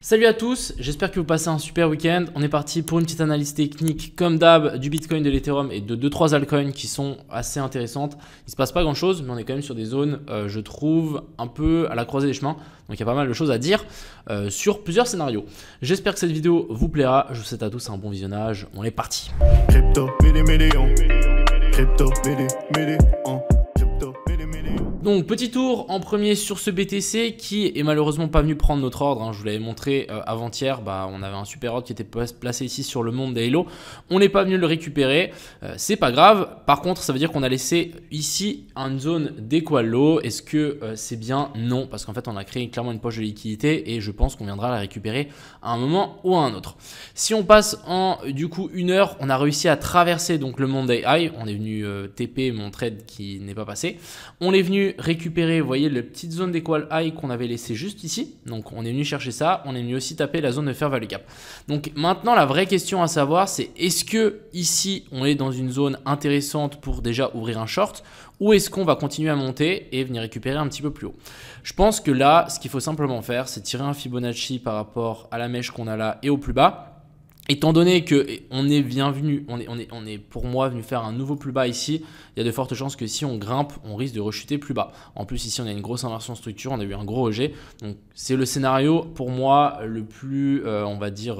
Salut à tous, j'espère que vous passez un super week-end. On est parti pour une petite analyse technique comme d'hab du Bitcoin, de l'Ethereum et de 2-3 altcoins qui sont assez intéressantes. Il se passe pas grand chose, mais on est quand même sur des zones, je trouve, un peu à la croisée des chemins. Donc il y a pas mal de choses à dire sur plusieurs scénarios. J'espère que cette vidéo vous plaira. Je vous souhaite à tous un bon visionnage. On est parti. Crypto, Crypto, Donc petit tour en premier sur ce BTC qui est malheureusement pas venu prendre notre ordre, hein. Je vous l'avais montré avant-hier, on avait un super ordre qui était placé ici sur le monde des Hello. On n'est pas venu le récupérer, c'est pas grave. Par contre ça veut dire qu'on a laissé ici une zone d'equal low. Est-ce que c'est bien? Non, parce qu'en fait on a créé clairement une poche de liquidité et je pense qu'on viendra la récupérer à un moment ou à un autre. Si on passe en du coup une heure, on a réussi à traverser donc le Monday High. On est venu TP mon trade qui n'est pas passé. On est venu récupérer, vous voyez, la petite zone d'équal high qu'on avait laissé juste ici. Donc on est venu chercher ça. On est venu aussi taper la zone de fair value gap. Donc maintenant la vraie question à savoir, c'est est-ce que ici on est dans une zone intéressante pour déjà ouvrir un short, ou est-ce qu'on va continuer à monter et venir récupérer un petit peu plus haut? Je pense que là, ce qu'il faut simplement faire, c'est tirer un Fibonacci par rapport à la mèche qu'on a là et au plus bas. Étant donné qu'on est bienvenu, on est pour moi venu faire un nouveau plus bas ici, il y a de fortes chances que si on grimpe, on risque de rechuter plus bas. En plus ici on a une grosse inversion de structure, on a eu un gros rejet. Donc c'est le scénario pour moi le plus, on va dire,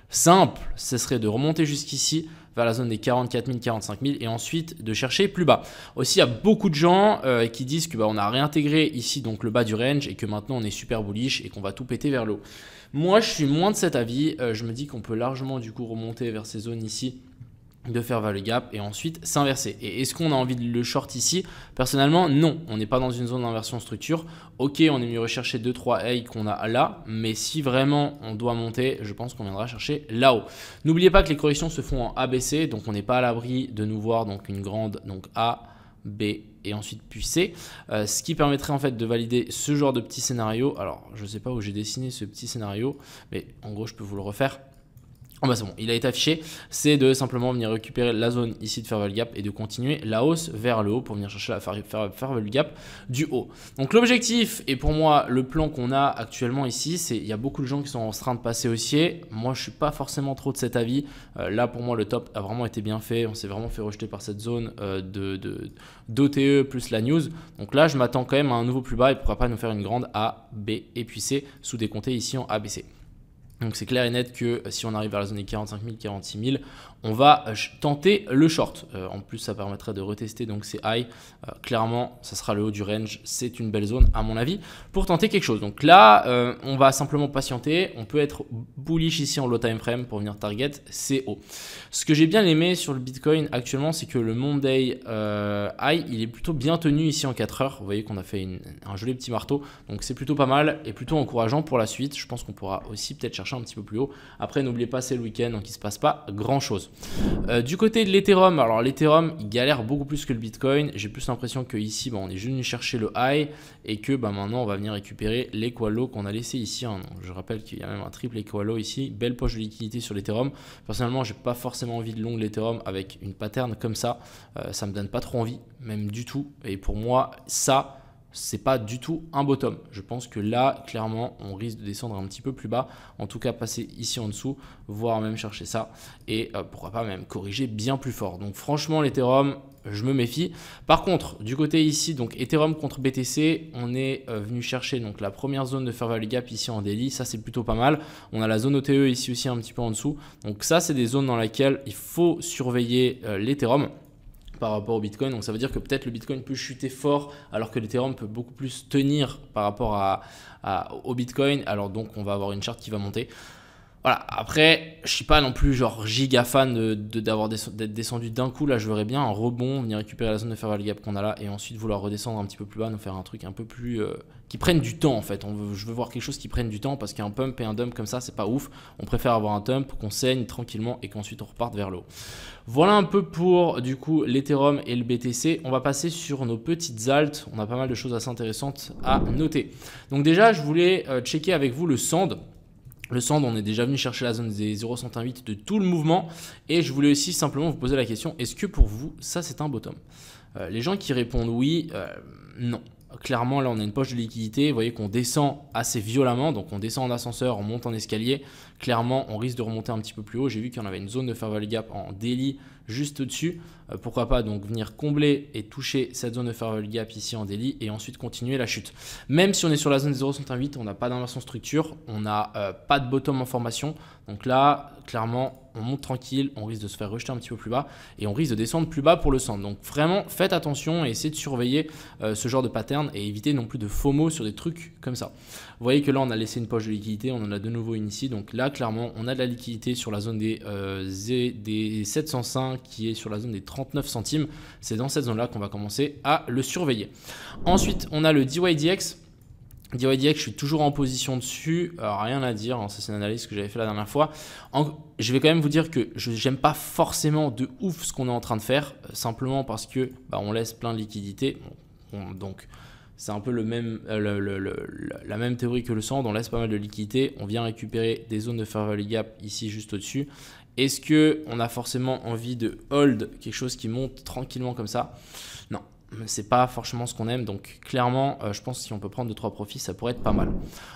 simple. Ce serait de remonter jusqu'ici vers la zone des 44 000, 45 000 et ensuite de chercher plus bas. Aussi, il y a beaucoup de gens qui disent que on a réintégré ici donc le bas du range et que maintenant on est super bullish et qu'on va tout péter vers le haut. Moi, je suis moins de cet avis. Je me dis qu'on peut largement du coup remonter vers ces zones ici de fair value gap et ensuite s'inverser. Et est-ce qu'on a envie de le short ici? Personnellement, non. On n'est pas dans une zone d'inversion structure. Ok, on est mieux rechercher 2-3 haies qu'on a là, mais si vraiment on doit monter, je pense qu'on viendra chercher là-haut. N'oubliez pas que les corrections se font en ABC, donc on n'est pas à l'abri de nous voir donc une grande A, B et ensuite puis C, ce qui permettrait en fait de valider ce genre de petit scénario. Alors je ne sais pas où j'ai dessiné ce petit scénario, mais en gros je peux vous le refaire. Oh c'est bon, il a été affiché, c'est de simplement venir récupérer la zone ici de fair value gap et de continuer la hausse vers le haut pour venir chercher la fair value gap du haut. Donc l'objectif, et pour moi le plan qu'on a actuellement ici, c'est il y a beaucoup de gens qui sont en train de passer haussier. Moi je suis pas forcément trop de cet avis. Là pour moi le top a vraiment été bien fait, on s'est vraiment fait rejeter par cette zone d'OTE plus la news. Donc là je m'attends quand même à un nouveau plus bas et pourquoi pas nous faire une grande A, B et puis C sous décompté ici en ABC. Donc c'est clair et net que si on arrive vers la zone des 45 000, 46 000, on va tenter le short. En plus, ça permettrait de retester donc ces highs. Clairement, ça sera le haut du range. C'est une belle zone à mon avis pour tenter quelque chose. Donc là, on va simplement patienter. On peut être bullish ici en low time frame pour venir target ces hauts. Ce que j'ai bien aimé sur le Bitcoin actuellement, c'est que le Monday high, il est plutôt bien tenu ici en 4 heures. Vous voyez qu'on a fait un joli petit marteau. Donc c'est plutôt pas mal et plutôt encourageant pour la suite. Je pense qu'on pourra aussi peut-être chercher un petit peu plus haut. Après, n'oubliez pas, c'est le week-end, donc il ne se passe pas grand-chose. Du côté de l'Ethereum, alors l'Ethereum, il galère beaucoup plus que le Bitcoin. J'ai plus l'impression qu'ici, on est juste venu chercher le high et que maintenant, on va venir récupérer l'equal low qu'on a laissé ici. Hein. Donc, je rappelle qu'il y a même un triple equal low ici. Belle poche de liquidité sur l'Ethereum. Personnellement, je n'ai pas forcément envie de long l'Ethereum avec une pattern comme ça. Ça ne me donne pas trop envie, même du tout. Et pour moi, ça, c'est pas du tout un bottom. Je pense que là, clairement, on risque de descendre un petit peu plus bas. En tout cas, passer ici en dessous, voire même chercher ça. Et pourquoi pas même corriger bien plus fort. Donc franchement, l'Ethereum, je me méfie. Par contre, du côté ici, donc Ethereum contre BTC, on est venu chercher donc la première zone de fair value gap ici en daily. Ça, c'est plutôt pas mal. On a la zone OTE ici aussi un petit peu en dessous. Donc ça, c'est des zones dans lesquelles il faut surveiller l'Ethereum par rapport au Bitcoin. Donc ça veut dire que peut-être le Bitcoin peut chuter fort alors que l'Ethereum peut beaucoup plus tenir par rapport au Bitcoin. Alors donc on va avoir une charte qui va monter. Voilà, après, je ne suis pas non plus genre giga fan d'être descendu d'un coup. Là, je verrais bien un rebond, venir récupérer la zone de fair value gap qu'on a là et ensuite vouloir redescendre un petit peu plus bas, nous faire un truc un peu plus qui prenne du temps en fait. Je veux voir quelque chose qui prenne du temps parce qu'un pump et un dump comme ça, c'est pas ouf. On préfère avoir un dump, qu'on saigne tranquillement et qu'ensuite on reparte vers le haut. Voilà un peu pour du coup l'Ethereum et le BTC. On va passer sur nos petites alts. On a pas mal de choses assez intéressantes à noter. Donc déjà, je voulais checker avec vous le Sand. Le Sand, on est déjà venu chercher la zone des 0,108 de tout le mouvement. Et je voulais aussi simplement vous poser la question, est-ce que pour vous, ça c'est un bottom? Les gens qui répondent oui, non. clairement là on a une poche de liquidité, vous voyez qu'on descend assez violemment, donc on descend en ascenseur, on monte en escalier, clairement on risque de remonter un petit peu plus haut. J'ai vu qu'il y en avait une zone de fair value gap en daily juste au-dessus, pourquoi pas donc venir combler et toucher cette zone de fair value gap ici en daily et ensuite continuer la chute. Même si on est sur la zone 0,68, on n'a pas d'inversion structure, on n'a pas de bottom en formation, donc là clairement on monte tranquille, on risque de se faire rejeter un petit peu plus bas et on risque de descendre plus bas pour le centre. Donc vraiment faites attention et essayez de surveiller ce genre de pattern et éviter non plus de FOMO sur des trucs comme ça. Vous voyez que là on a laissé une poche de liquidité, on en a de nouveau une ici, donc là clairement on a de la liquidité sur la zone des 705 qui est sur la zone des 39 centimes. C'est dans cette zone là qu'on va commencer à le surveiller. Ensuite on a le DYDX. DYDX, je suis toujours en position dessus, alors rien à dire, hein, ça c'est une analyse que j'avais fait la dernière fois. Je vais quand même vous dire que je n'aime pas forcément de ouf ce qu'on est en train de faire, simplement parce que on laisse plein de liquidités. Donc c'est un peu la même théorie que le sang, on laisse pas mal de liquidités, on vient récupérer des zones de fair value gap ici juste au-dessus. Est-ce qu'on a forcément envie de hold quelque chose qui monte tranquillement comme ça? Non. C'est pas forcément ce qu'on aime, donc clairement je pense que si on peut prendre 2-3 profits ça pourrait être pas mal.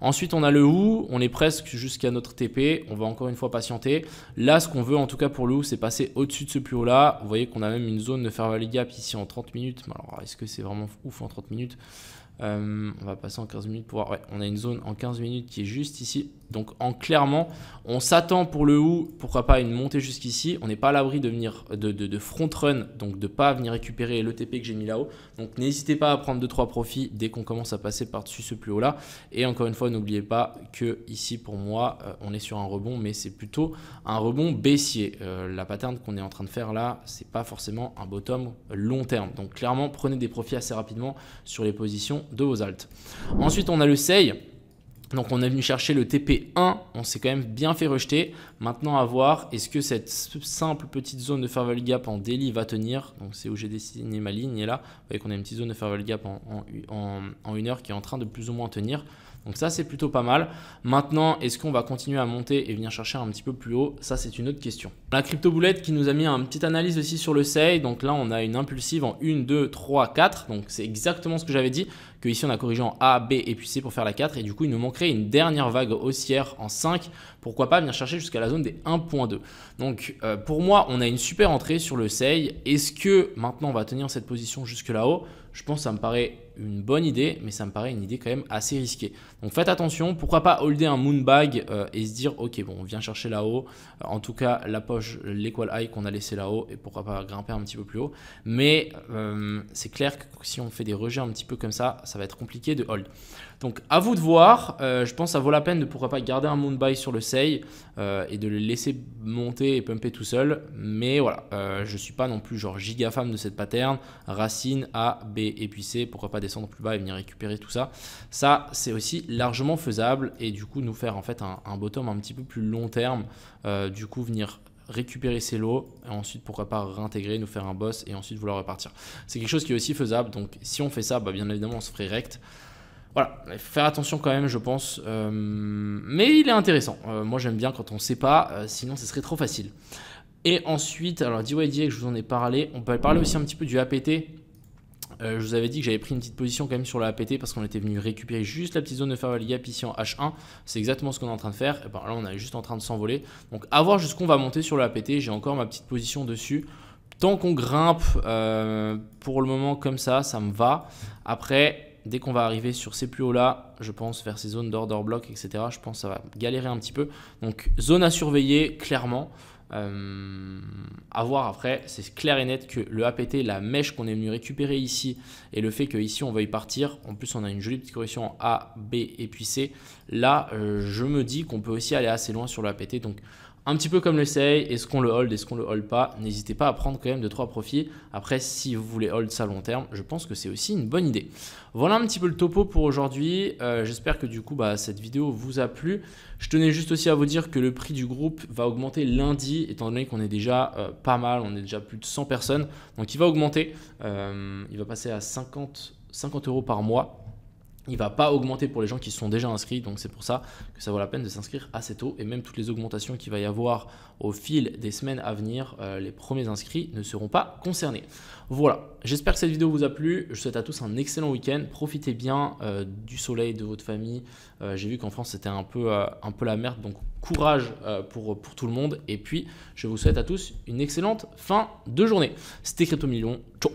Ensuite on a le HOO, on est presque jusqu'à notre TP, on va encore une fois patienter. Là ce qu'on veut en tout cas pour le HOO c'est passer au-dessus de ce plus haut là. Vous voyez qu'on a même une zone de fair value gap ici en 30 minutes. Alors est-ce que c'est vraiment ouf en 30 minutes? On va passer en 15 minutes pour voir. Ouais, on a une zone en 15 minutes qui est juste ici. Donc clairement, on s'attend pour le HOO, pourquoi pas une montée jusqu'ici. On n'est pas à l'abri de venir de front run, donc de pas venir récupérer le TP que j'ai mis là-haut. Donc n'hésitez pas à prendre 2-3 profits dès qu'on commence à passer par-dessus ce plus haut là. Et encore une fois, n'oubliez pas que ici pour moi, on est sur un rebond, mais c'est plutôt un rebond baissier. La pattern qu'on est en train de faire là, c'est pas forcément un bottom long terme. Donc clairement, prenez des profits assez rapidement sur les positions de vos alts. Ensuite, on a le SEI. Donc on est venu chercher le TP1, on s'est quand même bien fait rejeter. Maintenant à voir, est-ce que cette simple petite zone de fair value gap en daily va tenir? Donc c'est où j'ai dessiné ma ligne et là, vous voyez qu'on a une petite zone de fair value gap en 1 heure qui est en train de plus ou moins tenir. Donc ça c'est plutôt pas mal. Maintenant, est-ce qu'on va continuer à monter et venir chercher un petit peu plus haut? Ça c'est une autre question. La crypto boulette qui nous a mis une petite analyse aussi sur le SEI. Donc là on a une impulsive en 1, 2, 3, 4. Donc c'est exactement ce que j'avais dit. Que ici on a corrigé en A, B et puis C pour faire la 4. Et du coup il nous manquerait une dernière vague haussière en 5. Pourquoi pas venir chercher jusqu'à la zone des 1.2. Donc pour moi on a une super entrée sur le SEI. Est-ce que maintenant on va tenir cette position jusque là-haut? Je pense que ça me paraît une bonne idée, mais ça me paraît une idée quand même assez risquée. Donc faites attention, pourquoi pas holder un moonbag et se dire ok bon on vient chercher là-haut, en tout cas la poche, l'equal high qu'on a laissé là-haut et pourquoi pas grimper un petit peu plus haut. Mais c'est clair que si on fait des rejets un petit peu comme ça, ça va être compliqué de hold. Donc à vous de voir, je pense que ça vaut la peine de pourquoi pas garder un moonbuy sur le SEI et de le laisser monter et pumper tout seul. Mais voilà, je suis pas non plus genre giga fan de cette pattern, racine A, B et puis C, pourquoi pas descendre plus bas et venir récupérer tout ça. Ça c'est aussi largement faisable et du coup nous faire en fait un bottom un petit peu plus long terme, du coup venir récupérer ces lots et ensuite pourquoi pas réintégrer, nous faire un boss et ensuite vouloir repartir. C'est quelque chose qui est aussi faisable, donc si on fait ça, bien évidemment on se ferait rect. Voilà, il faut faire attention quand même je pense, mais il est intéressant. Moi j'aime bien quand on ne sait pas, sinon ce serait trop facile. Et ensuite, alors DYDX je vous en ai parlé, on peut parler aussi un petit peu du APT. Je vous avais dit que j'avais pris une petite position quand même sur le APT parce qu'on était venu récupérer juste la petite zone de fair value gap ici en H1. C'est exactement ce qu'on est en train de faire. Et là, on est juste en train de s'envoler. Donc, à voir jusqu'où on va monter sur le APT. J'ai encore ma petite position dessus. Tant qu'on grimpe, pour le moment comme ça me va. Après, dès qu'on va arriver sur ces plus hauts là, je pense vers ces zones d'order block, etc. Je pense que ça va galérer un petit peu. Donc, zone à surveiller clairement. À voir après, c'est clair et net que le APT, la mèche qu'on est venu récupérer ici et le fait qu'ici on veuille partir, en plus on a une jolie petite correction en A, B et puis C, là je me dis qu'on peut aussi aller assez loin sur le APT. Donc un petit peu comme le SEI, est-ce qu'on le hold, est-ce qu'on le hold pas? N'hésitez pas à prendre quand même 2-3 profits. Après, si vous voulez hold ça à long terme, je pense que c'est aussi une bonne idée. Voilà un petit peu le topo pour aujourd'hui. J'espère que du coup, cette vidéo vous a plu. Je tenais juste aussi à vous dire que le prix du groupe va augmenter lundi, étant donné qu'on est déjà pas mal, on est déjà plus de 100 personnes. Donc, il va augmenter. Il va passer à 50 € par mois. il va pas augmenter pour les gens qui sont déjà inscrits, donc c'est pour ça que ça vaut la peine de s'inscrire assez tôt. Et même toutes les augmentations qu'il va y avoir au fil des semaines à venir, les premiers inscrits ne seront pas concernés. Voilà, j'espère que cette vidéo vous a plu. Je souhaite à tous un excellent week-end. Profitez bien du soleil, de votre famille. J'ai vu qu'en France c'était un peu la merde, donc courage pour tout le monde. Et puis je vous souhaite à tous une excellente fin de journée. C'était Crypto Millions. Ciao.